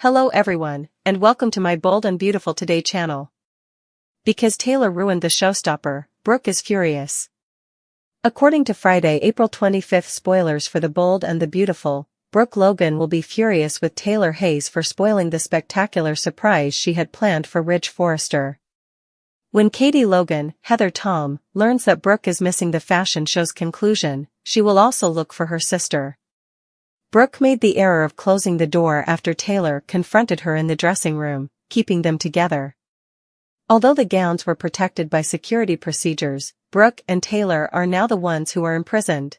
Hello everyone, and welcome to my Bold and Beautiful Today channel. Because Taylor ruined the Showstopper, Brooke is furious. According to Friday, April 25th spoilers for The Bold and the Beautiful, Brooke Logan will be furious with Taylor Hayes for spoiling the spectacular surprise she had planned for Ridge Forrester. When Katie Logan, Heather Tom, learns that Brooke is missing the fashion show's conclusion, she will also look for her sister. Brooke made the error of closing the door after Taylor confronted her in the dressing room, keeping them together. Although the gowns were protected by security procedures, Brooke and Taylor are now the ones who are imprisoned.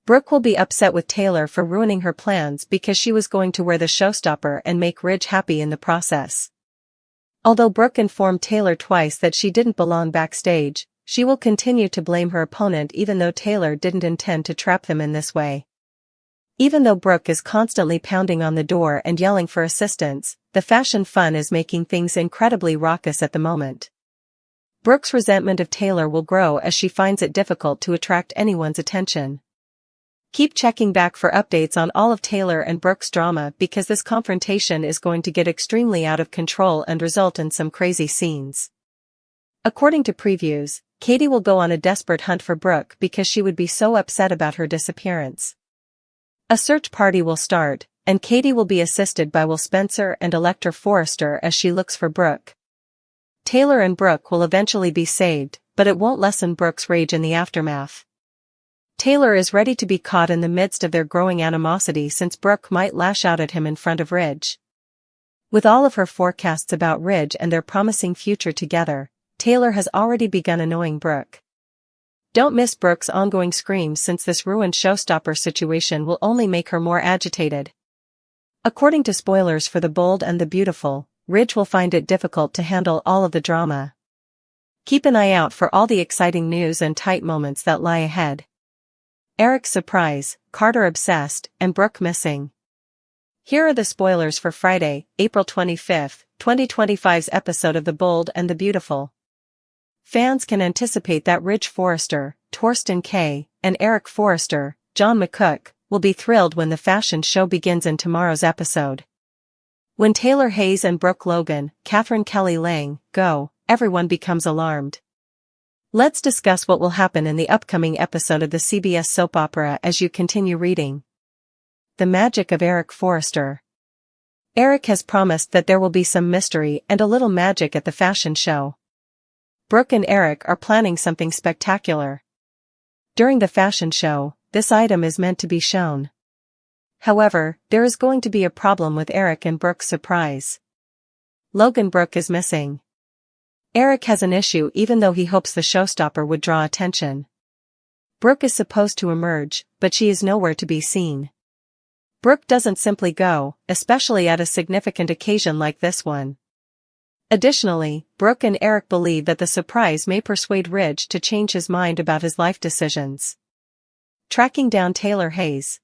Brooke will be upset with Taylor for ruining her plans because she was going to wear the Showstopper and make Ridge happy in the process. Although Brooke informed Taylor twice that she didn't belong backstage, she will continue to blame her opponent even though Taylor didn't intend to trap them in this way. Even though Brooke is constantly pounding on the door and yelling for assistance, the fashion fun is making things incredibly raucous at the moment. Brooke's resentment of Taylor will grow as she finds it difficult to attract anyone's attention. Keep checking back for updates on all of Taylor and Brooke's drama because this confrontation is going to get extremely out of control and result in some crazy scenes. According to previews, Katie will go on a desperate hunt for Brooke because she would be so upset about her disappearance. A search party will start, and Katie will be assisted by Will Spencer and Electra Forrester as she looks for Brooke. Taylor and Brooke will eventually be saved, but it won't lessen Brooke's rage in the aftermath. Taylor is ready to be caught in the midst of their growing animosity since Brooke might lash out at him in front of Ridge. With all of her forecasts about Ridge and their promising future together, Taylor has already begun annoying Brooke. Don't miss Brooke's ongoing screams since this ruined Showstopper situation will only make her more agitated. According to spoilers for The Bold and the Beautiful, Ridge will find it difficult to handle all of the drama. Keep an eye out for all the exciting news and tight moments that lie ahead. Erick's surprise, Carter obsessed, and Brooke missing. Here are the spoilers for Friday, April 25th, 2025's episode of The Bold and the Beautiful. Fans can anticipate that Ridge Forrester, Torsten K., and Erick Forrester, John McCook, will be thrilled when the fashion show begins in tomorrow's episode. When Taylor Hayes and Brooke Logan, Catherine Kelly Lang, go, everyone becomes alarmed. Let's discuss what will happen in the upcoming episode of the CBS soap opera as you continue reading. The magic of Erick Forrester. Erick has promised that there will be some mystery and a little magic at the fashion show. Brooke and Erick are planning something spectacular. During the fashion show, this item is meant to be shown. However, there is going to be a problem with Erick and Brooke's surprise. Logan Brooke is missing. Erick has an issue even though he hopes the Showstopper would draw attention. Brooke is supposed to emerge, but she is nowhere to be seen. Brooke doesn't simply go, especially at a significant occasion like this one. Additionally, Brooke and Erick believe that the surprise may persuade Ridge to change his mind about his life decisions. Tracking down Taylor Hayes.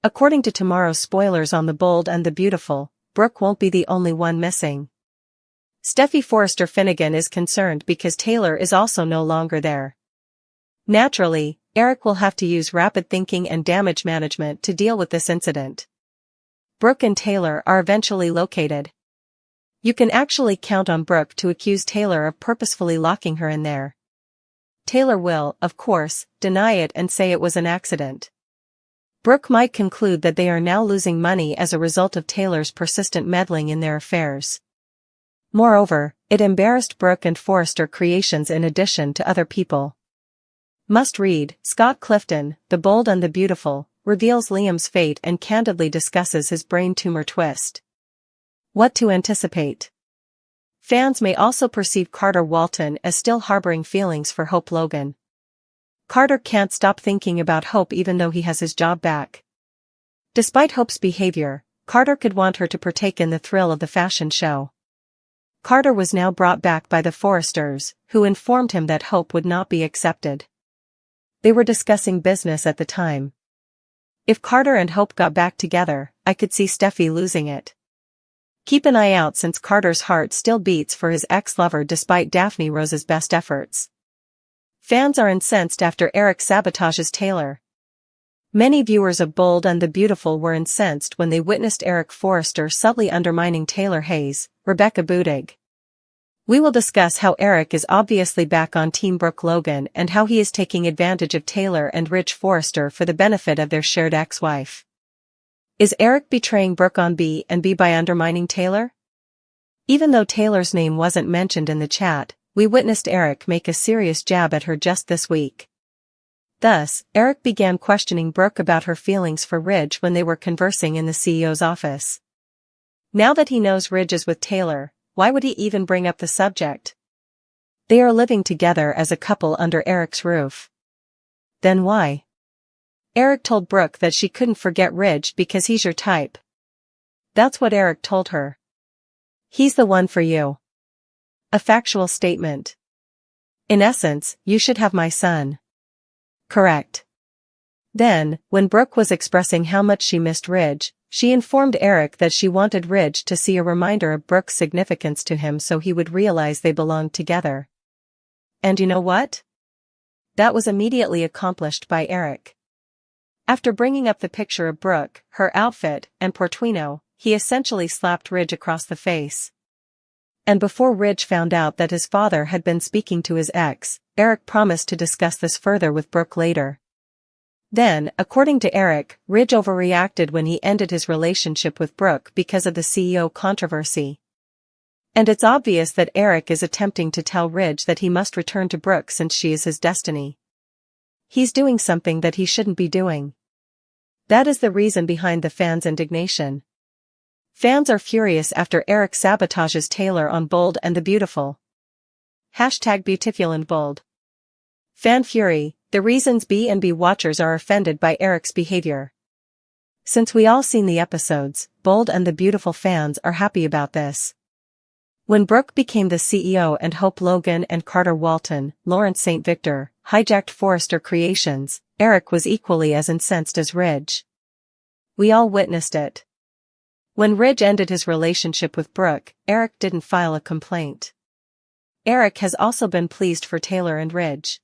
According to tomorrow's spoilers on The Bold and the Beautiful, Brooke won't be the only one missing. Steffi Forrester Finnegan is concerned because Taylor is also no longer there. Naturally, Erick will have to use rapid thinking and damage management to deal with this incident. Brooke and Taylor are eventually located. You can actually count on Brooke to accuse Taylor of purposefully locking her in there. Taylor will, of course, deny it and say it was an accident. Brooke might conclude that they are now losing money as a result of Taylor's persistent meddling in their affairs. Moreover, it embarrassed Brooke and Forrester Creations in addition to other people. Must read, Scott Clifton, The Bold and the Beautiful, reveals Liam's fate and candidly discusses his brain tumor twist. What to anticipate? Fans may also perceive Carter Walton as still harboring feelings for Hope Logan. Carter can't stop thinking about Hope even though he has his job back. Despite Hope's behavior, Carter could want her to partake in the thrill of the fashion show. Carter was now brought back by the Forresters, who informed him that Hope would not be accepted. They were discussing business at the time. If Carter and Hope got back together, I could see Steffi losing it. Keep an eye out since Carter's heart still beats for his ex-lover despite Daphne Rose's best efforts. Fans are incensed after Erick sabotages Taylor. Many viewers of Bold and the Beautiful were incensed when they witnessed Erick Forrester subtly undermining Taylor Hayes, Rebecca Budig. We will discuss how Erick is obviously back on Team Brooke Logan and how he is taking advantage of Taylor and Rich Forrester for the benefit of their shared ex-wife. Is Erick betraying Brooke on B&B by undermining Taylor? Even though Taylor's name wasn't mentioned in the chat, we witnessed Erick make a serious jab at her just this week. Thus, Erick began questioning Brooke about her feelings for Ridge when they were conversing in the CEO's office. Now that he knows Ridge is with Taylor, why would he even bring up the subject? They are living together as a couple under Erick's roof. Then why? Erick told Brooke that she couldn't forget Ridge because he's your type. That's what Erick told her. He's the one for you. A factual statement. In essence, you should have my son. Correct. Then, when Brooke was expressing how much she missed Ridge, she informed Erick that she wanted Ridge to see a reminder of Brooke's significance to him so he would realize they belonged together. And you know what? That was immediately accomplished by Erick. After bringing up the picture of Brooke, her outfit, and Portofino, he essentially slapped Ridge across the face. And before Ridge found out that his father had been speaking to his ex, Erick promised to discuss this further with Brooke later. Then, according to Erick, Ridge overreacted when he ended his relationship with Brooke because of the CEO controversy. And it's obvious that Erick is attempting to tell Ridge that he must return to Brooke since she is his destiny. He's doing something that he shouldn't be doing. That is the reason behind the fans' indignation. Fans are furious after Erick sabotages Taylor on Bold and the Beautiful. #Beautiful and Bold. Fan fury, the reasons B&B watchers are offended by Erick's behavior. Since we all seen the episodes, Bold and the Beautiful fans are happy about this. When Brooke became the CEO and Hope Logan and Carter Walton, Lawrence St. Victor, hijacked Forrester Creations, Erick was equally as incensed as Ridge. We all witnessed it. When Ridge ended his relationship with Brooke, Erick didn't file a complaint. Erick has also been pleased for Taylor and Ridge.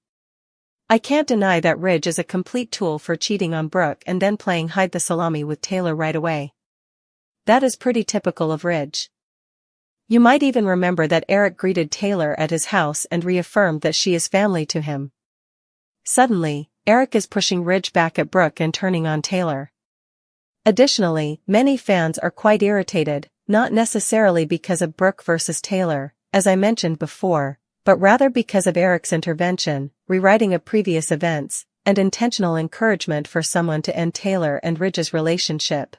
I can't deny that Ridge is a complete tool for cheating on Brooke and then playing hide the salami with Taylor right away. That is pretty typical of Ridge. You might even remember that Erick greeted Taylor at his house and reaffirmed that she is family to him. Suddenly, Erick is pushing Ridge back at Brooke and turning on Taylor. Additionally, many fans are quite irritated, not necessarily because of Brooke versus Taylor, as I mentioned before, but rather because of Erick's intervention, rewriting of previous events, and intentional encouragement for someone to end Taylor and Ridge's relationship.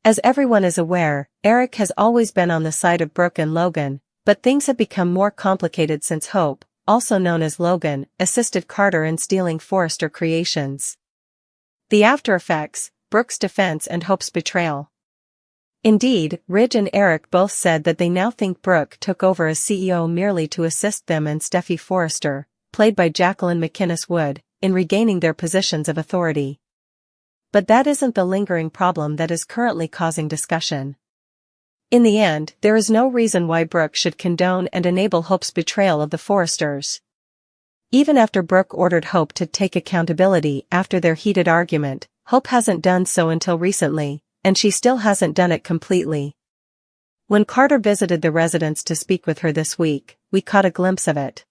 As everyone is aware, Erick has always been on the side of Brooke and Logan, but things have become more complicated since Hope, also known as Logan, assisted Carter in stealing Forrester Creations. The after effects, Brooke's defense and Hope's betrayal. Indeed, Ridge and Erick both said that they now think Brooke took over as CEO merely to assist them and Steffi Forrester, played by Jacqueline McInnes Wood, in regaining their positions of authority. But that isn't the lingering problem that is currently causing discussion. In the end, there is no reason why Brooke should condone and enable Hope's betrayal of the Forresters. Even after Brooke ordered Hope to take accountability after their heated argument, Hope hasn't done so until recently, and she still hasn't done it completely. When Carter visited the residence to speak with her this week, we caught a glimpse of it.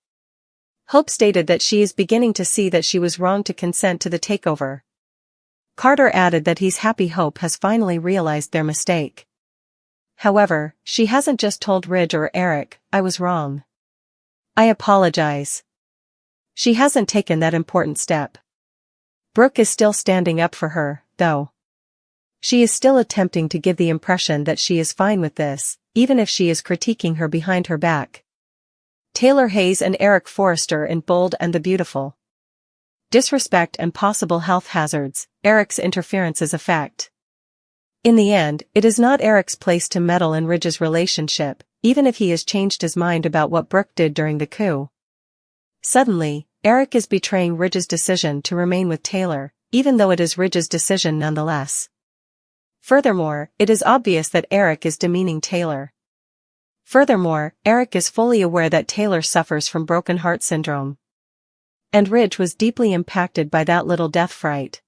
Hope stated that she is beginning to see that she was wrong to consent to the takeover. Carter added that he's happy Hope has finally realized their mistake. However, she hasn't just told Ridge or Erick, "I was wrong. I apologize." She hasn't taken that important step. Brooke is still standing up for her, though. She is still attempting to give the impression that she is fine with this, even if she is critiquing her behind her back. Taylor Hayes and Erick Forrester in Bold and the Beautiful. Disrespect and possible health hazards, Erick's interference's effect. In the end, it is not Erick's place to meddle in Ridge's relationship, even if he has changed his mind about what Brooke did during the coup. Suddenly, Erick is betraying Ridge's decision to remain with Taylor, even though it is Ridge's decision nonetheless. Furthermore, it is obvious that Erick is demeaning Taylor. Furthermore, Erick is fully aware that Taylor suffers from broken heart syndrome. And Ridge was deeply impacted by that little death fright.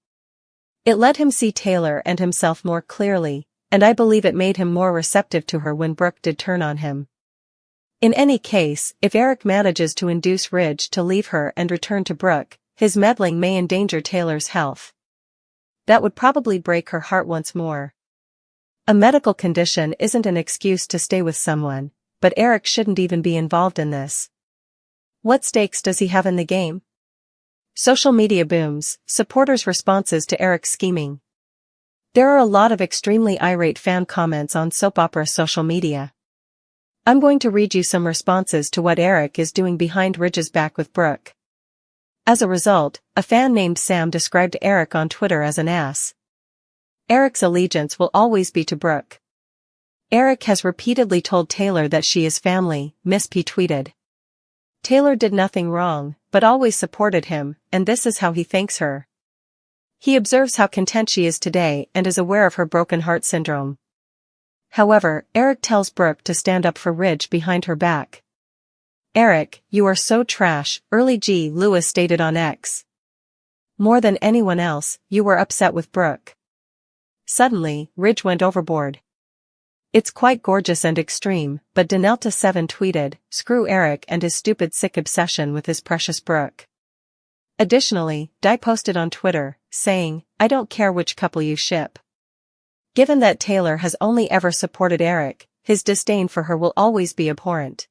It let him see Taylor and himself more clearly, and I believe it made him more receptive to her when Brooke did turn on him. In any case, if Erick manages to induce Ridge to leave her and return to Brooke, his meddling may endanger Taylor's health. That would probably break her heart once more. A medical condition isn't an excuse to stay with someone, but Erick shouldn't even be involved in this. What stakes does he have in the game? Social media booms, supporters' responses to Erick's scheming. There are a lot of extremely irate fan comments on soap opera social media. I'm going to read you some responses to what Erick is doing behind Ridge's back with Brooke. As a result, a fan named Sam described Erick on Twitter as an ass. Erick's allegiance will always be to Brooke. Erick has repeatedly told Taylor that she is family, Miss P tweeted. Taylor did nothing wrong, but always supported him, and this is how he thanks her. He observes how content she is today and is aware of her broken heart syndrome. However, Erick tells Brooke to stand up for Ridge behind her back. Erick, you are so trash, Early G. Lewis stated on X. More than anyone else, you were upset with Brooke. Suddenly, Ridge went overboard. It's quite gorgeous and extreme, but Denelta7 tweeted, screw Erick and his stupid sick obsession with his precious Brooke. Additionally, Di posted on Twitter, saying, I don't care which couple you ship. Given that Taylor has only ever supported Erick, his disdain for her will always be abhorrent.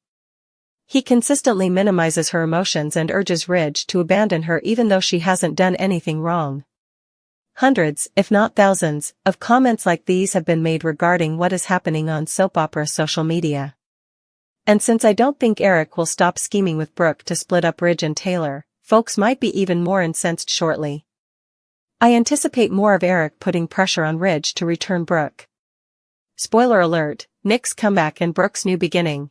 He consistently minimizes her emotions and urges Ridge to abandon her even though she hasn't done anything wrong. Hundreds, if not thousands, of comments like these have been made regarding what is happening on soap opera social media. And since I don't think Erick will stop scheming with Brooke to split up Ridge and Taylor, folks might be even more incensed shortly. I anticipate more of Erick putting pressure on Ridge to return Brooke. Spoiler alert, Nick's comeback and Brooke's new beginning.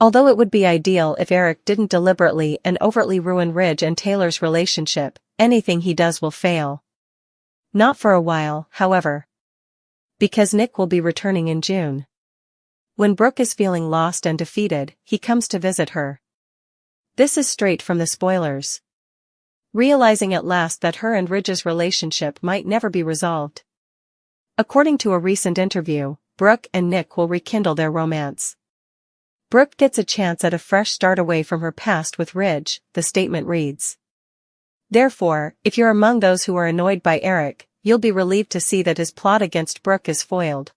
Although it would be ideal if Erick didn't deliberately and overtly ruin Ridge and Taylor's relationship, anything he does will fail. Not for a while, however. Because Nick will be returning in June. When Brooke is feeling lost and defeated, he comes to visit her. This is straight from the spoilers. Realizing at last that her and Ridge's relationship might never be resolved. According to a recent interview, Brooke and Nick will rekindle their romance. Brooke gets a chance at a fresh start away from her past with Ridge, the statement reads. Therefore, if you're among those who are annoyed by Erick, you'll be relieved to see that his plot against Brooke is foiled.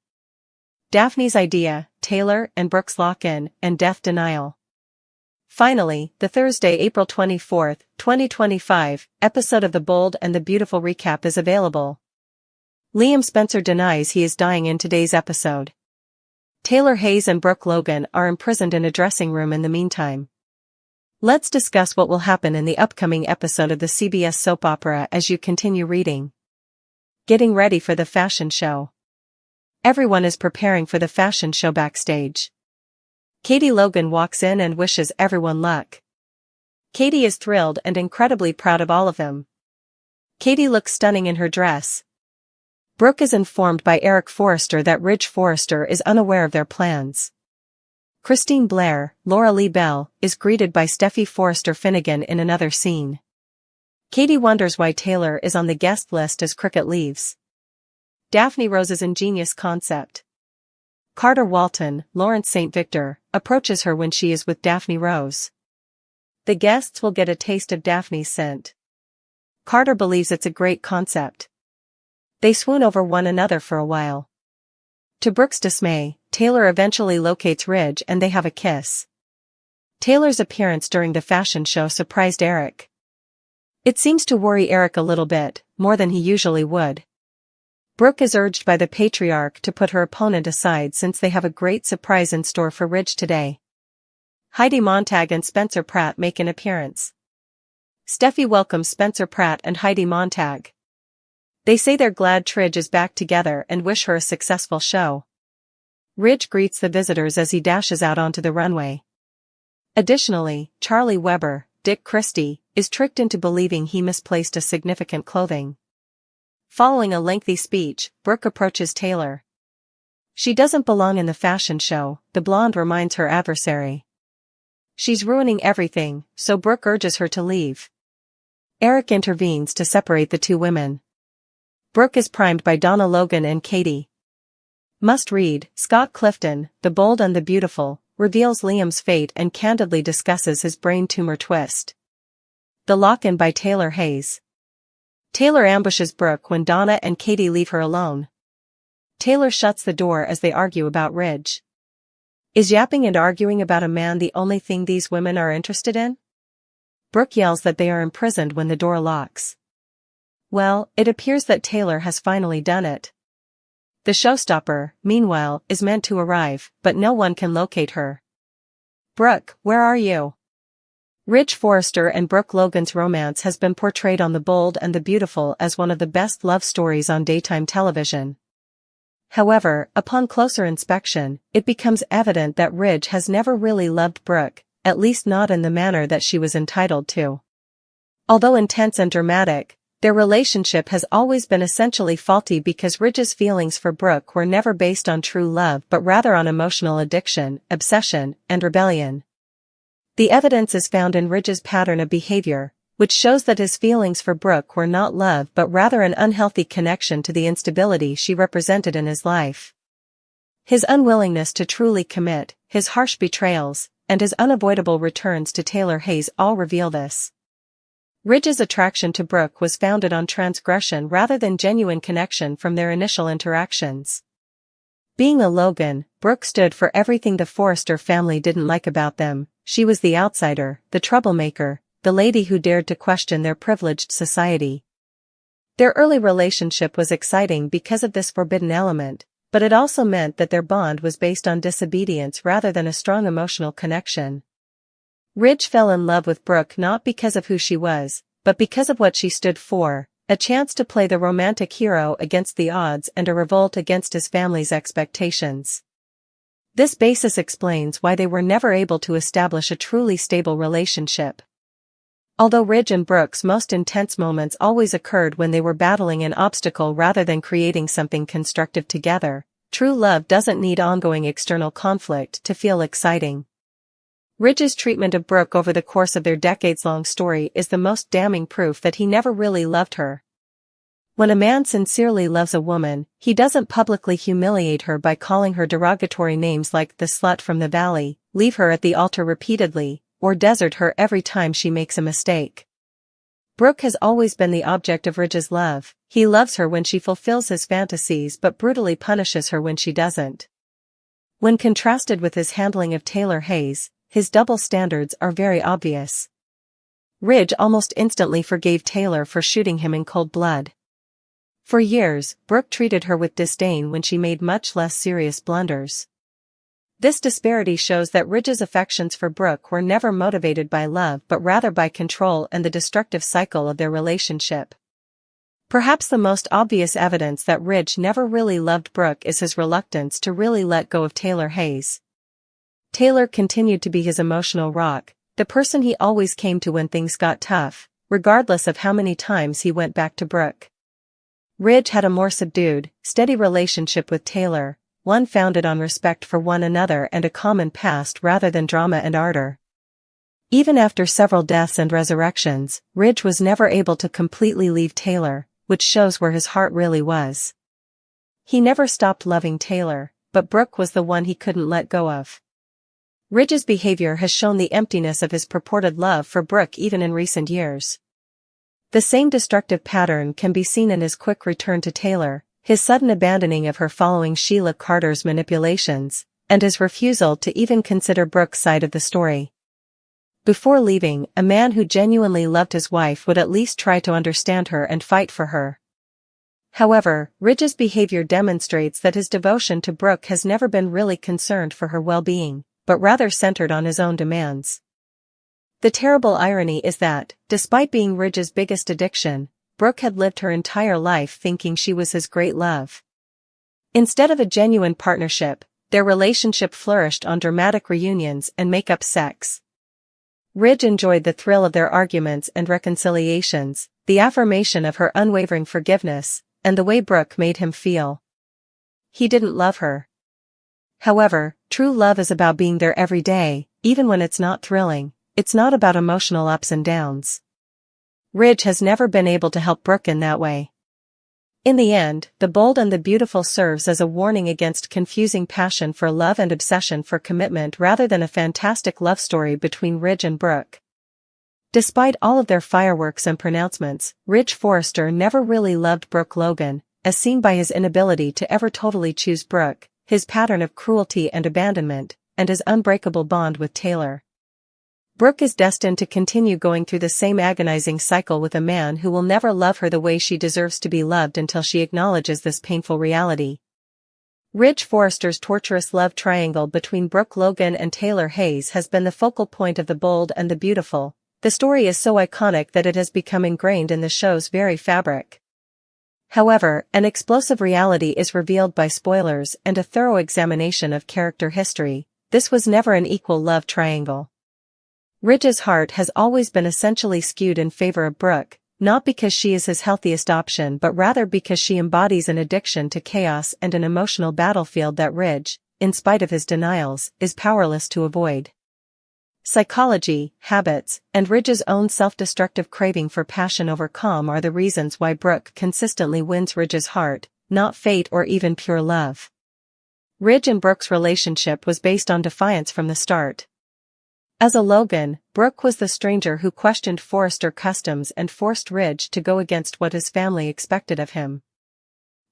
Daphne's idea, Taylor and Brooke's lock-in, and death denial. Finally, the Thursday, April 24, 2025, episode of The Bold and the Beautiful recap is available. Liam Spencer denies he is dying in today's episode. Taylor Hayes and Brooke Logan are imprisoned in a dressing room in the meantime. Let's discuss what will happen in the upcoming episode of the CBS soap opera as you continue reading. Getting ready for the fashion show. Everyone is preparing for the fashion show backstage. Katie Logan walks in and wishes everyone luck. Katie is thrilled and incredibly proud of all of them. Katie looks stunning in her dress. Brooke is informed by Erick Forrester that Ridge Forrester is unaware of their plans. Christine Blair, Laura Lee Bell, is greeted by Steffi Forrester Finnegan in another scene. Katie wonders why Taylor is on the guest list as Cricket leaves. Daphne Rose's ingenious concept. Carter Walton, Lawrence St. Victor, approaches her when she is with Daphne Rose. The guests will get a taste of Daphne's scent. Carter believes it's a great concept. They swoon over one another for a while. To Brooke's dismay, Taylor eventually locates Ridge and they have a kiss. Taylor's appearance during the fashion show surprised Erick. It seems to worry Erick a little bit, more than he usually would. Brooke is urged by the patriarch to put her opponent aside since they have a great surprise in store for Ridge today. Heidi Montag and Spencer Pratt make an appearance. Steffi welcomes Spencer Pratt and Heidi Montag. They say they're glad Ridge is back together and wish her a successful show. Ridge greets the visitors as he dashes out onto the runway. Additionally, Charlie Weber, Dick Christie, is tricked into believing he misplaced a significant clothing. Following a lengthy speech, Brooke approaches Taylor. She doesn't belong in the fashion show, the blonde reminds her adversary. She's ruining everything, so Brooke urges her to leave. Erick intervenes to separate the two women. Brooke is primed by Donna Logan and Katie. Must read. Scott Clifton, The Bold and the Beautiful, reveals Liam's fate and candidly discusses his brain tumor twist. The Lock-In by Taylor Hayes. Taylor ambushes Brooke when Donna and Katie leave her alone. Taylor shuts the door as they argue about Ridge. Is yapping and arguing about a man the only thing these women are interested in? Brooke yells that they are imprisoned when the door locks. Well, it appears that Taylor has finally done it. The Showstopper, meanwhile, is meant to arrive, but no one can locate her. Brooke, where are you? Ridge Forrester and Brooke Logan's romance has been portrayed on The Bold and the Beautiful as one of the best love stories on daytime television. However, upon closer inspection, it becomes evident that Ridge has never really loved Brooke, at least not in the manner that she was entitled to. Although intense and dramatic, their relationship has always been essentially faulty because Ridge's feelings for Brooke were never based on true love but rather on emotional addiction, obsession, and rebellion. The evidence is found in Ridge's pattern of behavior, which shows that his feelings for Brooke were not love but rather an unhealthy connection to the instability she represented in his life. His unwillingness to truly commit, his harsh betrayals, and his unavoidable returns to Taylor Hayes all reveal this. Ridge's attraction to Brooke was founded on transgression rather than genuine connection from their initial interactions. Being a Logan, Brooke stood for everything the Forrester family didn't like about them. She was the outsider, the troublemaker, the lady who dared to question their privileged society. Their early relationship was exciting because of this forbidden element, but it also meant that their bond was based on disobedience rather than a strong emotional connection. Ridge fell in love with Brooke not because of who she was, but because of what she stood for, a chance to play the romantic hero against the odds and a revolt against his family's expectations. This basis explains why they were never able to establish a truly stable relationship. Although Ridge and Brooke's most intense moments always occurred when they were battling an obstacle rather than creating something constructive together, true love doesn't need ongoing external conflict to feel exciting. Ridge's treatment of Brooke over the course of their decades-long story is the most damning proof that he never really loved her. When a man sincerely loves a woman, he doesn't publicly humiliate her by calling her derogatory names like the slut from the valley, leave her at the altar repeatedly, or desert her every time she makes a mistake. Brooke has always been the object of Ridge's love. He loves her when she fulfills his fantasies but brutally punishes her when she doesn't. When contrasted with his handling of Taylor Hayes, his double standards are very obvious. Ridge almost instantly forgave Taylor for shooting him in cold blood. For years, Brooke treated her with disdain when she made much less serious blunders. This disparity shows that Ridge's affections for Brooke were never motivated by love but rather by control and the destructive cycle of their relationship. Perhaps the most obvious evidence that Ridge never really loved Brooke is his reluctance to really let go of Taylor Hayes. Taylor continued to be his emotional rock, the person he always came to when things got tough, regardless of how many times he went back to Brooke. Ridge had a more subdued, steady relationship with Taylor, one founded on respect for one another and a common past rather than drama and ardor. Even after several deaths and resurrections, Ridge was never able to completely leave Taylor, which shows where his heart really was. He never stopped loving Taylor, but Brooke was the one he couldn't let go of. Ridge's behavior has shown the emptiness of his purported love for Brooke even in recent years. The same destructive pattern can be seen in his quick return to Taylor, his sudden abandoning of her following Sheila Carter's manipulations, and his refusal to even consider Brooke's side of the story. Before leaving, a man who genuinely loved his wife would at least try to understand her and fight for her. However, Ridge's behavior demonstrates that his devotion to Brooke has never been really concerned for her well-being, but rather centered on his own demands. The terrible irony is that, despite being Ridge's biggest addiction, Brooke had lived her entire life thinking she was his great love. Instead of a genuine partnership, their relationship flourished on dramatic reunions and make-up sex. Ridge enjoyed the thrill of their arguments and reconciliations, the affirmation of her unwavering forgiveness, and the way Brooke made him feel. He didn't love her. However, true love is about being there every day, even when it's not thrilling. It's not about emotional ups and downs. Ridge has never been able to help Brooke in that way. In the end, The Bold and the Beautiful serves as a warning against confusing passion for love and obsession for commitment rather than a fantastic love story between Ridge and Brooke. Despite all of their fireworks and pronouncements, Ridge Forrester never really loved Brooke Logan, as seen by his inability to ever totally choose Brooke, his pattern of cruelty and abandonment, and his unbreakable bond with Taylor. Brooke is destined to continue going through the same agonizing cycle with a man who will never love her the way she deserves to be loved until she acknowledges this painful reality. Ridge Forrester's torturous love triangle between Brooke Logan and Taylor Hayes has been the focal point of The Bold and the Beautiful. The story is so iconic that it has become ingrained in the show's very fabric. However, an explosive reality is revealed by spoilers and a thorough examination of character history. This was never an equal love triangle. Ridge's heart has always been essentially skewed in favor of Brooke, not because she is his healthiest option but rather because she embodies an addiction to chaos and an emotional battlefield that Ridge, in spite of his denials, is powerless to avoid. Psychology, habits, and Ridge's own self-destructive craving for passion over calm are the reasons why Brooke consistently wins Ridge's heart, not fate or even pure love. Ridge and Brooke's relationship was based on defiance from the start. As a Logan, Brooke was the stranger who questioned Forrester customs and forced Ridge to go against what his family expected of him.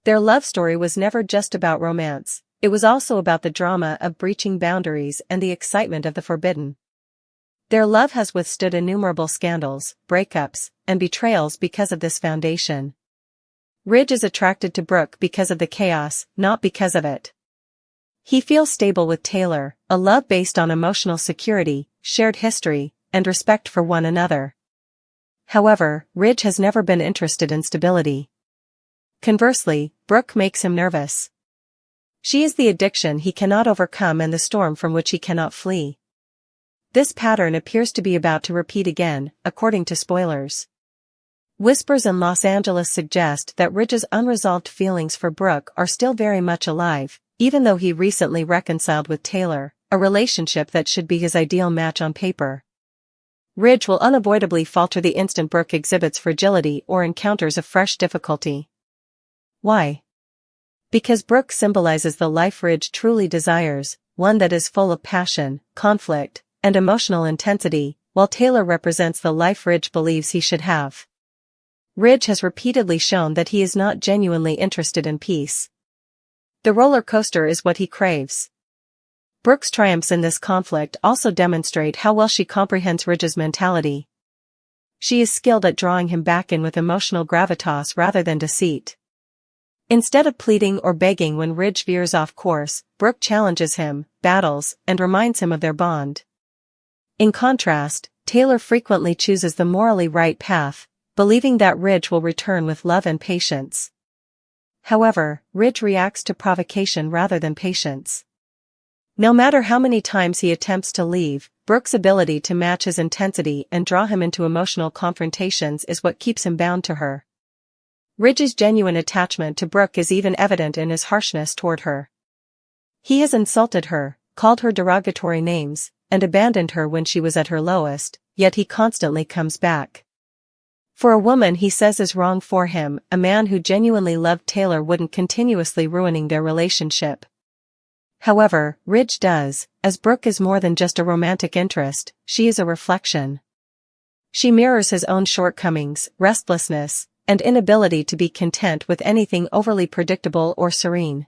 Their love story was never just about romance, it was also about the drama of breaching boundaries and the excitement of the forbidden. Their love has withstood innumerable scandals, breakups, and betrayals because of this foundation. Ridge is attracted to Brooke because of the chaos, not because of it. He feels stable with Taylor, a love based on emotional security, shared history, and respect for one another. However, Ridge has never been interested in stability. Conversely, Brooke makes him nervous. She is the addiction he cannot overcome and the storm from which he cannot flee. This pattern appears to be about to repeat again, according to spoilers. Whispers in Los Angeles suggest that Ridge's unresolved feelings for Brooke are still very much alive, even though he recently reconciled with Taylor, a relationship that should be his ideal match on paper. Ridge will unavoidably falter the instant Brooke exhibits fragility or encounters a fresh difficulty. Why? Because Brooke symbolizes the life Ridge truly desires, one that is full of passion, conflict, and emotional intensity, while Taylor represents the life Ridge believes he should have. Ridge has repeatedly shown that he is not genuinely interested in peace. The roller coaster is what he craves. Brooke's triumphs in this conflict also demonstrate how well she comprehends Ridge's mentality. She is skilled at drawing him back in with emotional gravitas rather than deceit. Instead of pleading or begging when Ridge veers off course, Brooke challenges him, battles, and reminds him of their bond. In contrast, Taylor frequently chooses the morally right path, believing that Ridge will return with love and patience. However, Ridge reacts to provocation rather than patience. No matter how many times he attempts to leave, Brooke's ability to match his intensity and draw him into emotional confrontations is what keeps him bound to her. Ridge's genuine attachment to Brooke is even evident in his harshness toward her. He has insulted her, called her derogatory names, and abandoned her when she was at her lowest, yet he constantly comes back. For a woman he says is wrong for him, a man who genuinely loved Taylor wouldn't continuously ruining their relationship. However, Ridge does, as Brooke is more than just a romantic interest, she is a reflection. She mirrors his own shortcomings, restlessness, and inability to be content with anything overly predictable or serene.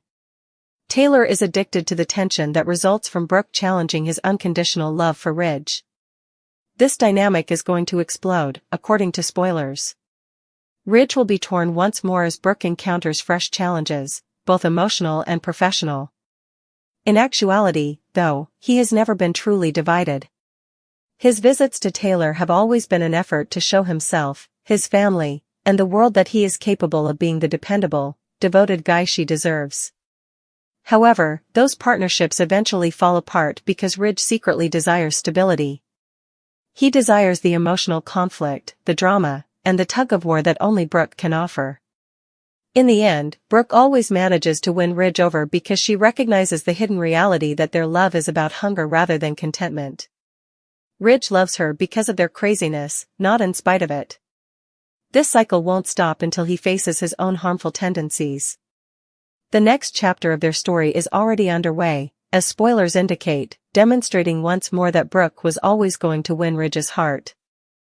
Taylor is addicted to the tension that results from Brooke challenging his unconditional love for Ridge. This dynamic is going to explode, according to spoilers. Ridge will be torn once more as Brooke encounters fresh challenges, both emotional and professional. In actuality, though, he has never been truly divided. His visits to Taylor have always been an effort to show himself, his family, and the world that he is capable of being the dependable, devoted guy she deserves. However, those partnerships eventually fall apart because Ridge secretly desires stability. He desires the emotional conflict, the drama, and the tug-of-war that only Brooke can offer. In the end, Brooke always manages to win Ridge over because she recognizes the hidden reality that their love is about hunger rather than contentment. Ridge loves her because of their craziness, not in spite of it. This cycle won't stop until he faces his own harmful tendencies. The next chapter of their story is already underway, as spoilers indicate, demonstrating once more that Brooke was always going to win Ridge's heart.